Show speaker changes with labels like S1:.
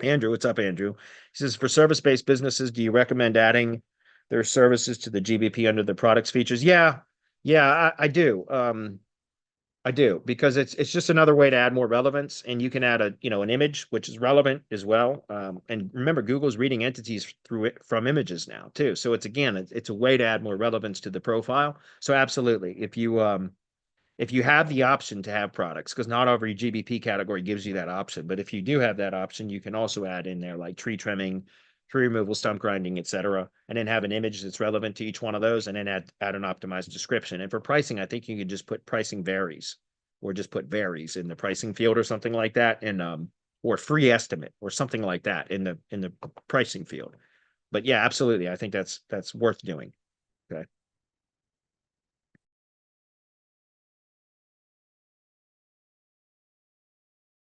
S1: Andrew, what's up, Andrew? He says, for service-based businesses, do you recommend adding their services to the GBP under the products features? Yeah, I do. I do because it's just another way to add more relevance, and you can add an image which is relevant as well. And remember, Google's reading entities through it from images now too. So it's a way to add more relevance to the profile. So absolutely, if you have the option to have products, because not every GBP category gives you that option, but if you do have that option, you can also add in there like tree trimming, tree removal, stump grinding, etc., and then have an image that's relevant to each one of those, and then add an optimized description. And for pricing, I think you could just put pricing varies, or just put varies in the pricing field or something like that, and or free estimate or something like that in the pricing field. But yeah, absolutely, I think that's worth doing. Okay.